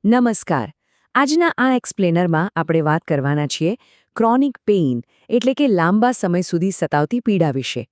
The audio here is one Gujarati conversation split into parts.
નમસ્કાર. આજના આ એક્સપ્લેનરમાં આપણે વાત કરવાના છીએ ક્રોનિક પેઇન એટલે કે લાંબા સમય સુધી સતાવતી પીડા વિશે.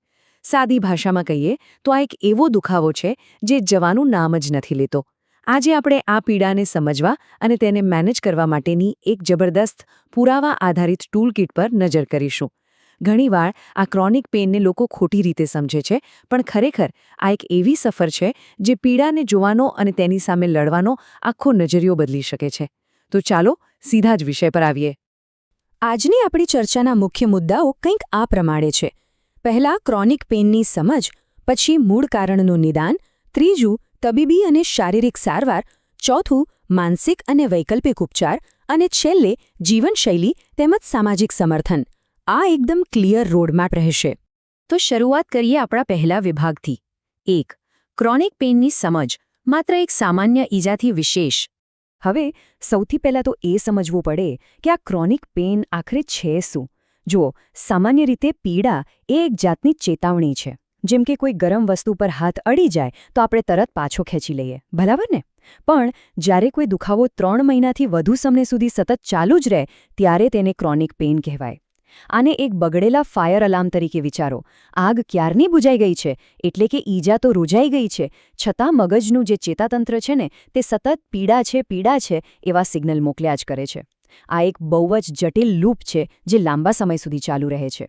સાદી ભાષામાં કહીએ તો આ એક એવો દુખાવો છે જે જવાનું નામ જ નથી લેતો. આજે આપણે આ પીડાને સમજવા અને તેને મેનેજ કરવા માટેની એક જબરદસ્ત પુરાવા આધારિત ટૂલકીટ પર નજર કરીશું. ઘણીવાર આ ક્રોનિક પેઇનને લોકો ખોટી રીતે સમજે છે, પણ ખરેખર આ એક એવી સફર છે જે પીડાને જોવાનો અને તેની સામે લડવાનો આખો નજરિયો બદલી શકે છે. તો ચાલો સીધા જ વિષય પર આવીએ. આજની આપણી ચર્ચાના મુખ્ય મુદ્દાઓ કંઈક આ પ્રમાણે છે. પહેલા ક્રોનિક પેઇનની સમજ, પછી મૂળ કારણનું નિદાન, ત્રીજું તબીબી અને શારીરિક સારવાર, ચોથું માનસિક અને વૈકલ્પિક ઉપચાર, અને છેલ્લે જીવનશૈલી તેમજ સામાજિક સમર્થન. આ એકદમ ક્લિયર રોડમેપ રહેશે. તો શરૂઆત કરીએ આપણા પહેલા વિભાગથી. 1. ક્રોનિક પેઇનની સમજ, માત્ર એક સામાન્ય ઈજાથી વિશેષ. હવે સૌથી પહેલાં તો એ સમજવું પડે કે આ ક્રોનિક પેઇન આખરે છે શું. જુઓ, સામાન્ય રીતે પીડા એ એક જાતની ચેતવણી છે. જેમ કે કોઈ ગરમ વસ્તુ પર હાથ અડી જાય તો આપણે તરત પાછો ખેંચી લઈએ, બરાબર ને? પણ જ્યારે કોઈ દુખાવો 3 મહિનાથી વધુ સમય સુધી સતત ચાલુ જ રહે ત્યારે તેને ક્રોનિક પેઇન કહેવાય. આને એક બગડેલા ફાયર અલાર્મ તરીકે વિચારો. આગ ક્યારની બુજાઈ ગઈ છે, એટલે કે ઈજા તો રૂજાઈ ગઈ છે, છતાં મગજનું જે ચેતાતંત્ર છે ને તે સતત પીડા છે એવા સિગ્નલ મોકલ્યા જ કરે છે. આ એક બહુ જ જટિલ લૂપ છે જે લાંબા સમય સુધી ચાલુ રહે છે.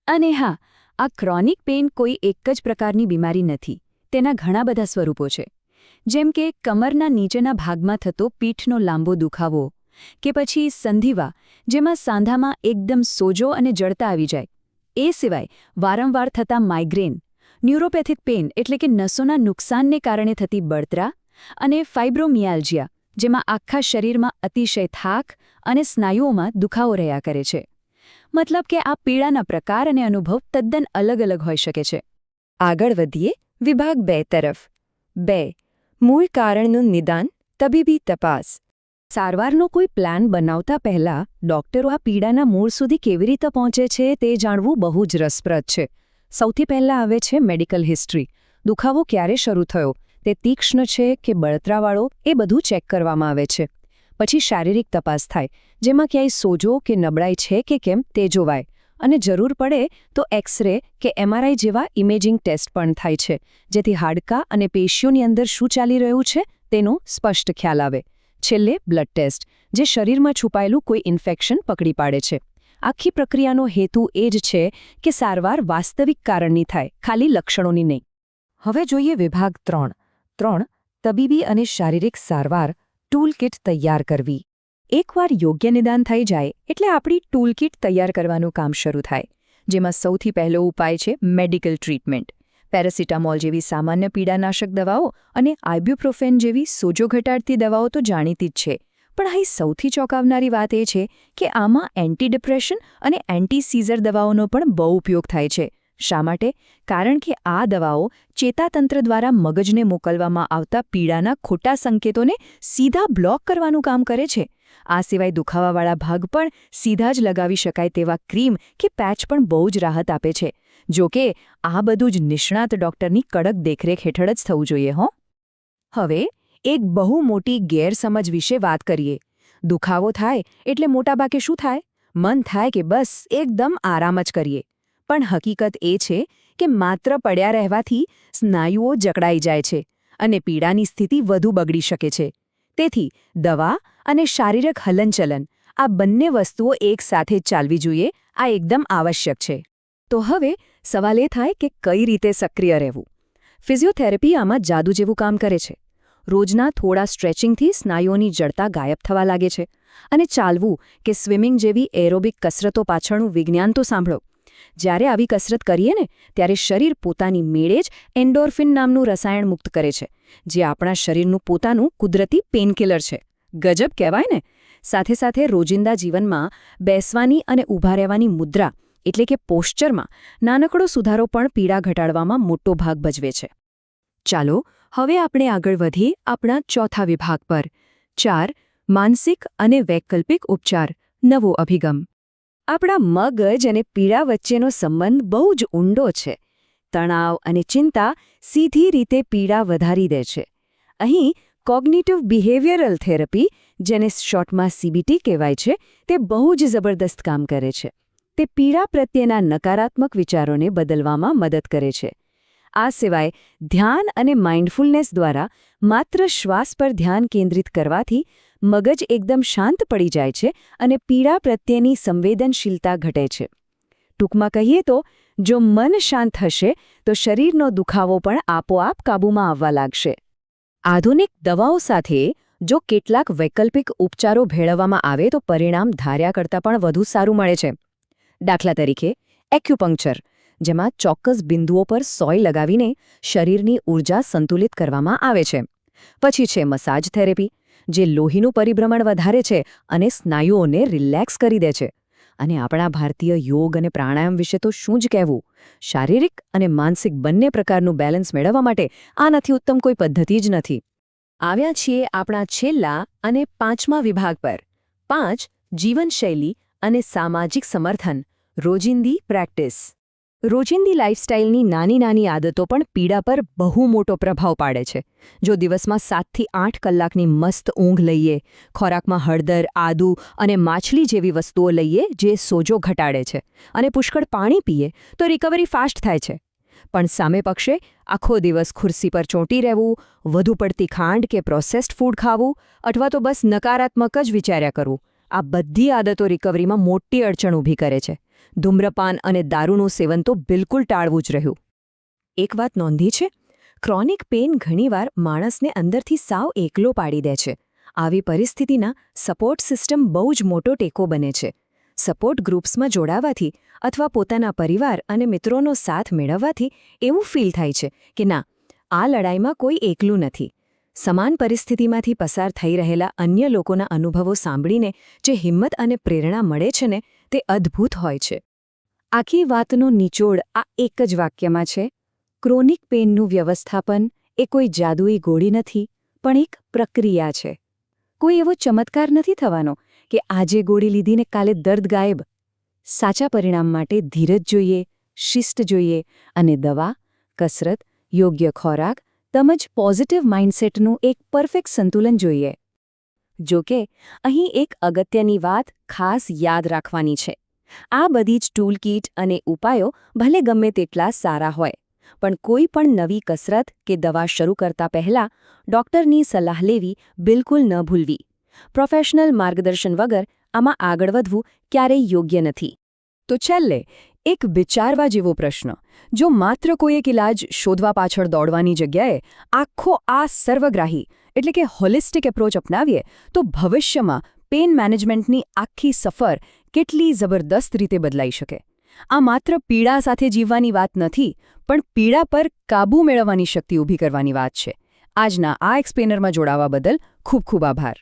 અને હા, આ ક્રોનિક પેઇન કોઈ એક જ પ્રકારની બીમારી નથી. તેના ઘણા બધા સ્વરૂપો છે. જેમ કે કમરના નીચેના ભાગમાં થતો પીઠનો લાંબો દુખાવો, કે પછી સંધિવા, જેમાં સાંધામાં એકદમ સોજો અને જડતા આવી જાય. એ સિવાય વારંવાર થતા માઇગ્રેન, ન્યુરોપેથિક પેઇન એટલે કે નસોના નુકસાનને કારણે થતી બળતરા, અને ફાઇબ્રોમિયાલ્જિયા, જેમાં આખા શરીરમાં અતિશય થાક અને સ્નાયુઓમાં દુખાવો રહ્યા કરે છે. મતલબ કે આ પીડાના પ્રકાર અને અનુભવ તદ્દન અલગ હોઈ શકે છે. આગળ વધીએ વિભાગ 2 તરફ. 2. મૂળ કારણનું નિદાન, તબીબી તપાસ. સારવારનો કોઈ પ્લાન બનાવતા પહેલા ડોક્ટરો આ પીડાના મૂળ સુધી કેવી રીતે પહોંચે છે તે જાણવું બહુ જ રસપ્રદ છે. સૌથી પહેલાં આવે છે મેડિકલ હિસ્ટ્રી. દુખાવો ક્યારે શરૂ થયો, તે તીક્ષ્ણ છે કે બળતરાવાળો, એ બધું ચેક કરવામાં આવે છે. પછી શારીરિક તપાસ થાય, જેમાં ક્યાંય સોજો કે નબળાઈ છે કે કેમ તે જોવાય. અને જરૂર પડે તો એક્સ-રે કે MRI જેવા ઇમેજિંગ ટેસ્ટ પણ થાય છે, જેથી હાડકાં અને પેશીઓની અંદર શું ચાલી રહ્યું છે તેનો સ્પષ્ટ ખ્યાલ આવે. છેલ્લે બ્લડ ટેસ્ટ, જે શરીરમાં છુપાયેલું કોઈ ઇન્ફેક્શન પકડી પાડે છે. આખી પ્રક્રિયાનો હેતુ એ જ છે કે સારવાર વાસ્તવિક કારણની થાય, ખાલી લક્ષણોની નહીં. હવે જોઈએ વિભાગ 3. તબીબી અને શારીરિક સારવાર, ટૂલકીટ તૈયાર કરવી. એકવાર યોગ્ય નિદાન થઈ જાય એટલે આપણી ટૂલકીટ તૈયાર કરવાનું કામ શરૂ થાય, જેમાં સૌથી પહેલો ઉપાય છે મેડિકલ ટ્રીટમેન્ટ. પેરાસિટામોલ જેવી સામાન્ય પીડાનાશક દવાઓ અને આઇબ્યુપ્રોફેન જેવી સોજો ઘટાડતી દવાઓ તો જાણીતી જ છે. પણ અહીં સૌથી ચોંકાવનારી વાત એ છે કે આમાં એન્ટી ડિપ્રેશન અને એન્ટી સીઝર દવાઓનો પણ બહુ ઉપયોગ થાય છે. શા માટે? કારણ કે આ દવાઓ ચેતાતંત્ર દ્વારા મગજને મોકલવામાં આવતા પીડાના ખોટા સંકેતોને સીધા બ્લોક કરવાનું કામ કરે છે. આ સિવાય દુખાવાવાળા ભાગ પણ સીધા જ લગાવી શકાય તેવા ક્રીમ કે પેચ પણ બહુ જ રાહત આપે છે. જો કે આ બધું જ નિષ્ણાત ડોક્ટરની કડક દેખરેખ હેઠળ જ થવું જોઈએ. હવે એક બહુ મોટી ગેરસમજ વિશે વાત કરીએ. દુખાવો થાય એટલે મોટાભાગે શું થાય? મન થાય કે બસ એકદમ આરામ જ કરીએ. પણ હકીકત એ છે કે માત્ર પડ્યા રહેવાથી સ્નાયુઓ જકડાઈ જાય છે અને પીડાની સ્થિતિ વધુ બગડી શકે છે. તેથી દવા અને શારીરિક હલનચલન, આ બંને વસ્તુઓ એકસાથે ચાલવી જોઈએ. આ એકદમ આવશ્યક છે. તો હવે સવાલ એ થાય કે કઈ રીતે સક્રિય રહેવું? ફિઝિયોથેરાપી આમાં જાદુ જેવું કામ કરે છે. રોજના થોડા સ્ટ્રેચિંગથી સ્નાયુઓની જડતા ગાયબ થવા લાગે છે. અને ચાલવું કે સ્વિમિંગ જેવી એરોબિક કસરતો પાછળનું વિજ્ઞાન તો સાંભળો. જ્યારે આવી કસરત કરીએ ને ત્યારે શરીર પોતાની મેળે જ એન્ડોર્ફિન નામનું રસાયણ મુક્ત કરે છે, જે આપણા શરીરનું પોતાનું કુદરતી પેનકિલર છે. ગજબ કહેવાય ને? સાથે સાથે રોજિંદા જીવનમાં બેસવાની અને ઊભા રહેવાની મુદ્રા એટલે કે પોશ્ચરમાં નાનકડો સુધારો પણ પીડા ઘટાડવામાં મોટો ભાગ ભજવે છે. ચાલો હવે આપણે આગળ વધીએ આપણા ચોથા વિભાગ પર. 4. માનસિક અને વૈકલ્પિક ઉપચાર, નવો અભિગમ. આપણા મગજ અને પીડા વચ્ચેનો સંબંધ બહુ જ ઊંડો છે. તણાવ અને ચિંતા સીધી રીતે પીડા વધારી દે છે. અહીં કોગ્નિટિવ બિહેવિયરલ થેરપી, જેને શોર્ટમાં CBT કહેવાય છે, તે બહુ જ જબરદસ્ત કામ કરે છે. તે પીડા પ્રત્યેના નકારાત્મક વિચારોને બદલવામાં મદદ કરે છે. આ સિવાય ધ્યાન અને માઇન્ડફુલનેસ દ્વારા માત્ર શ્વાસ પર ધ્યાન કેન્દ્રિત કરવાથી મગજ એકદમ શાંત પડી જાય છે અને પીડા પ્રત્યેની સંવેદનશીલતા ઘટે છે. ટૂંકમાં કહીએ તો, જો મન શાંત હશે તો શરીરનો દુખાવો પણ આપોઆપ કાબૂમાં આવવા લાગશે. આધુનિક દવાઓ સાથે જો કેટલાક વૈકલ્પિક ઉપચારો ભેળવવામાં આવે તો પરિણામ ધાર્યા કરતાં પણ વધુ સારું મળે છે. દાખલા તરીકે એક્યુપંક્ચર, જેમાં ચોક્કસ બિંદુઓ પર સોય લગાવીને શરીરની ઊર્જા સંતુલિત કરવામાં આવે છે. પછી છે મસાજ થેરેપી, જે લોહીનું પરિભ્રમણ વધારે છે અને સ્નાયુઓને રિલેક્સ કરી દે છે. અને આપણા ભારતીય યોગ અને પ્રાણાયામ વિશે તો શું જ કહેવું. શારીરિક અને માનસિક બંને પ્રકારનું બેલેન્સ મેળવવા માટે આનાથી ઉત્તમ કોઈ પદ્ધતિ જ નથી. આવ્યા છીએ આપણા છેલ્લા અને 5મા વિભાગ પર. 5. જીવનશૈલી અને સામાજિક સમર્થન, રોજિંદી પ્રેક્ટિસ. રોજિંદી લાઇફસ્ટાઇલની નાની નાની આદતો પણ પીડા પર બહુ મોટો પ્રભાવ પાડે છે. જો દિવસમાં 7 થી 8 કલાકની મસ્ત ઊંઘ લઈએ, ખોરાકમાં હળદર, આદુ અને માછલી જેવી વસ્તુઓ લઈએ જે સોજો ઘટાડે છે, અને પુષ્કળ પાણી પીએ તો રિકવરી ફાસ્ટ થાય છે. પણ સામે પક્ષે આખો દિવસ ખુરશી પર ચોંટી રહેવું, વધુ પડતી ખાંડ કે પ્રોસેસ્ડ ફૂડ ખાવું, અથવા તો બસ નકારાત્મક જ વિચાર્યા કરવું, આ બધી આદતો રિકવરીમાં મોટી અડચણ ઊભી કરે છે. ધૂમ્રપાન અને દારૂનું સેવન તો બિલકુલ ટાળવું જ રહ્યું. એક વાત નોંધી છે, ક્રોનિક પેઇન ઘણીવાર માણસને અંદરથી સાવ એકલો પાડી દે છે. આવી પરિસ્થિતિના સપોર્ટ સિસ્ટમ બહુ જ મોટો ટેકો બને છે. સપોર્ટ ગ્રુપ્સમાં જોડાવાથી અથવા પોતાના પરિવાર અને મિત્રોનો સાથ મેળવવાથી એવું ફીલ થાય છે કે ના, આ લડાઈમાં કોઈ એકલું નથી. સમાન પરિસ્થિતિમાંથી પસાર થઈ રહેલા અન્ય લોકોના અનુભવો સાંભળીને જે હિંમત અને પ્રેરણા મળે છે ને, તે અદ્ભુત હોય છે. આખી વાતનો નિચોડ આ એક જ વાક્યમાં છે: ક્રોનિક પેઇનનું વ્યવસ્થાપન એ કોઈ જાદુઈ ગોળી નથી, પણ એક પ્રક્રિયા છે. કોઈ એવો ચમત્કાર નથી થવાનો કે આજે ગોળી લીધીને કાલે દર્દ ગાયબ. સાચા પરિણામ માટે ધીરજ જોઈએ, શિસ્ત જોઈએ અને દવા, કસરત, યોગ્ય ખોરાક તેમજ પોઝિટિવ માઇન્ડસેટનું એક પરફેક્ટ સંતુલન જોઈએ. જો કે અહીં એક અગત્યની વાત ખાસ યાદ રાખવાની છે. આ બધી જ ટૂલ કીટ અને ઉપાયો ભલે ગમે તેટલા સારા હોય, પણ કોઈ પણ નવી કસરત કે દવા શરૂ કરતા પહેલાં ડૉક્ટરની સલાહ લેવી બિલકુલ ન ભૂલવી. પ્રોફેશનલ માર્ગદર્શન વગર આમાં આગળ વધવું ક્યારેય યોગ્ય નથી. તો છેલ્લે એક વિચારવા જેવો પ્રશ્ન: જો માત્ર કોઈ એક ઇલાજ શોધવા પાછળ દોડવાની જગ્યાએ આખો આ સર્વગ્રાહી એટલે કે હોલિસ્ટિક એપ્રોચ અપનાવીએ તો ભવિષ્યમાં પેઇન મેનેજમેન્ટની આખી સફર કેટલી જબરદસ્ત રીતે બદલાઈ શકે. આ માત્ર પીડા સાથે જીવવાની વાત નથી, પણ પીડા પર કાબૂ મેળવવાની શક્તિ ઊભી કરવાની વાત છે. આજના આ એક્સપ્લેનરમાં જોડાવા બદલ ખૂબ ખૂબ આભાર.